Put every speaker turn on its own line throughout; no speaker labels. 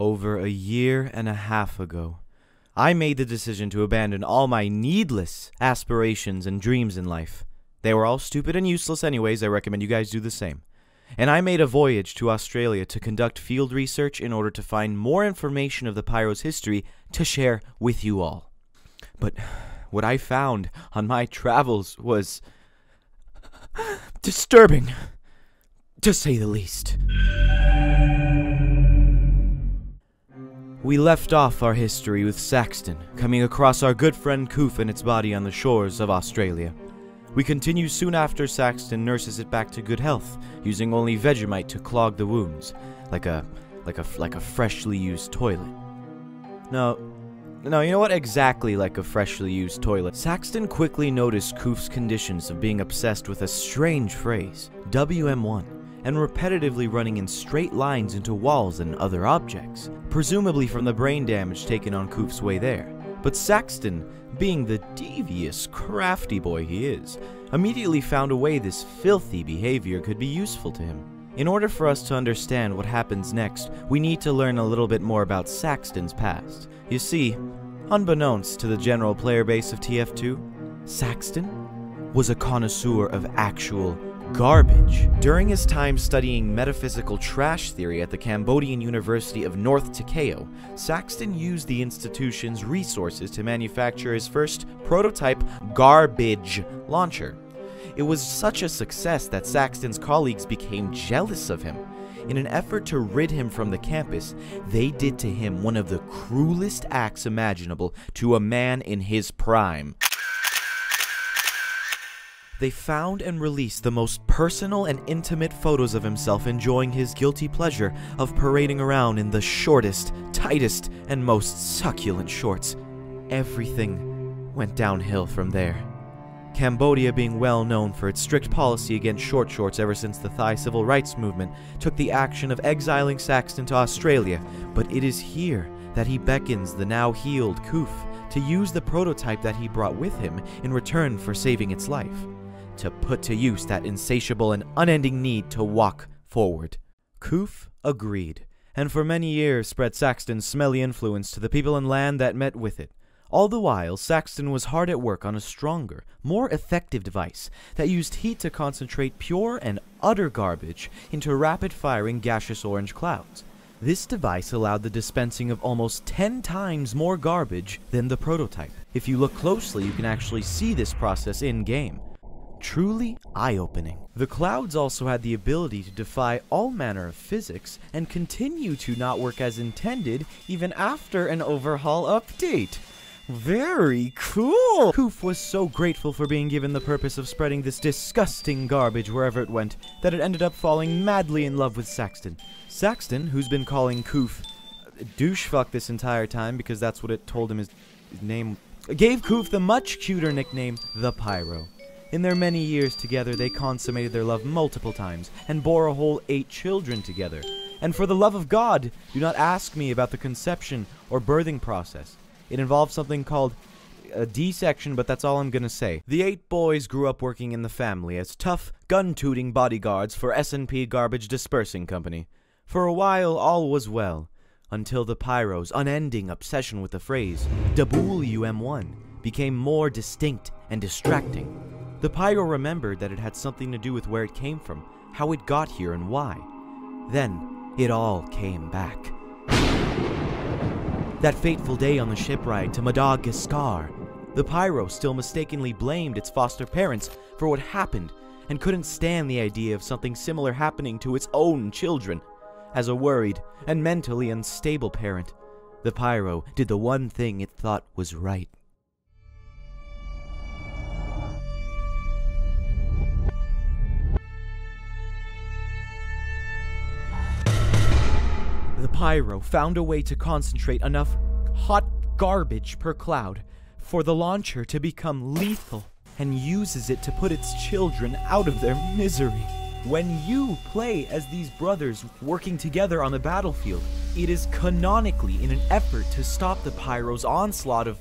Over a year and a half ago, I made the decision to abandon all my needless aspirations and dreams in life. They were all stupid and useless anyways. I recommend you guys do the same. And I made a voyage to Australia to conduct field research in order to find more information of the Pyro's history to share with you all. But what I found on my travels was disturbing, to say the least. We left off our history with Saxton coming across our good friend Koof and its body on the shores of Australia. We continue soon after Saxton nurses it back to good health, using only Vegemite to clog the wounds, like a freshly used toilet. No, you know what? Exactly like a freshly used toilet. Saxton quickly noticed Koof's conditions of being obsessed with a strange phrase, WM1, and repetitively running in straight lines into walls and other objects, presumably from the brain damage taken on Koof's way there. But Saxton, being the devious, crafty boy he is, immediately found a way this filthy behavior could be useful to him. In order for us to understand what happens next, we need to learn a little bit more about Saxton's past. You see, unbeknownst to the general player base of TF2, Saxton was a connoisseur of actual garbage. During his time studying metaphysical trash theory at the Cambodian University of North Takeo, Saxton used the institution's resources to manufacture his first prototype garbage launcher. It was such a success that Saxton's colleagues became jealous of him. In an effort to rid him from the campus, they did to him one of the cruelest acts imaginable to a man in his prime. They found and released the most personal and intimate photos of himself enjoying his guilty pleasure of parading around in the shortest, tightest, and most succulent shorts. Everything went downhill from there. Cambodia, being well known for its strict policy against short shorts ever since the Thai civil rights movement, took the action of exiling Saxton to Australia, but it is here that he beckons the now healed Koof to use the prototype that he brought with him in return for saving its life, to put to use that insatiable and unending need to walk forward. Koof agreed, and for many years spread Saxton's smelly influence to the people and land that met with it. All the while, Saxton was hard at work on a stronger, more effective device that used heat to concentrate pure and utter garbage into rapid-firing gaseous orange clouds. This device allowed the dispensing of almost 10 times more garbage than the prototype. If you look closely, you can actually see this process in-game. Truly eye-opening. The clouds also had the ability to defy all manner of physics and continue to not work as intended even after an overhaul update. Very cool! Koof was so grateful for being given the purpose of spreading this disgusting garbage wherever it went that it ended up falling madly in love with Saxton. Saxton, who's been calling Koof douchefuck this entire time because that's what it told him his name, gave Koof the much cuter nickname, the Pyro. In their many years together, they consummated their love multiple times and bore a whole 8 children together. And for the love of God, do not ask me about the conception or birthing process. It involves something called a D-section, but that's all I'm gonna say. The 8 boys grew up working in the family as tough, gun-tooting bodyguards for S&P Garbage Dispersing Company. For a while, all was well, until the Pyro's unending obsession with the phrase WM1 became more distinct and distracting. The Pyro remembered that it had something to do with where it came from, how it got here, and why. Then, it all came back. That fateful day on the ship ride to Madagascar, the Pyro still mistakenly blamed its foster parents for what happened and couldn't stand the idea of something similar happening to its own children. As a worried and mentally unstable parent, the Pyro did the one thing it thought was right. The Pyro found a way to concentrate enough hot garbage per cloud for the launcher to become lethal, and uses it to put its children out of their misery. When you play as these brothers working together on the battlefield, it is canonically in an effort to stop the Pyro's onslaught of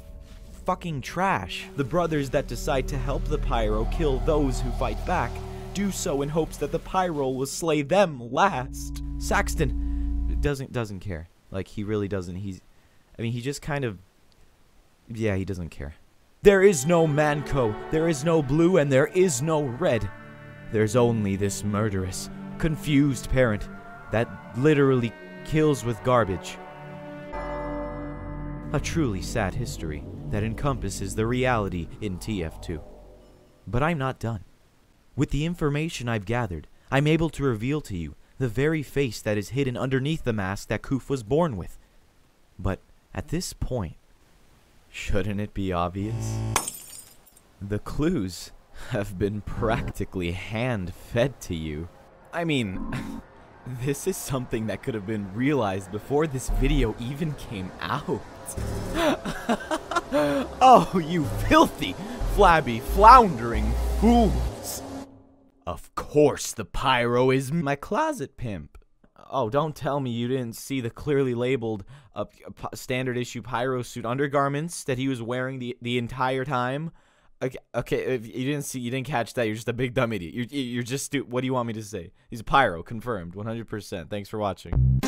fucking trash. The brothers that decide to help the Pyro kill those who fight back do so in hopes that the Pyro will slay them last. Saxton doesn't care. Like, he really doesn't. I mean, he just kind of, yeah, he doesn't care. There is no Manco, there is no blue, and there is no red. There's only this murderous, confused parent that literally kills with garbage. A truly sad history that encompasses the reality in TF2. But I'm not done. With the information I've gathered, I'm able to reveal to you the very face that is hidden underneath the mask that Koof was born with. But at this point, shouldn't it be obvious? The clues have been practically hand-fed to you. I mean, this is something that could have been realized before this video even came out. Oh, you filthy, flabby, floundering fools! Of course the Pyro is my closet pimp. Oh, don't tell me you didn't see the clearly labeled standard issue Pyro suit undergarments that he was wearing the entire time. Okay, if you didn't catch that, you're just a big dumb idiot. You're just what do you want me to say? He's a Pyro, confirmed, 100%. Thanks for watching.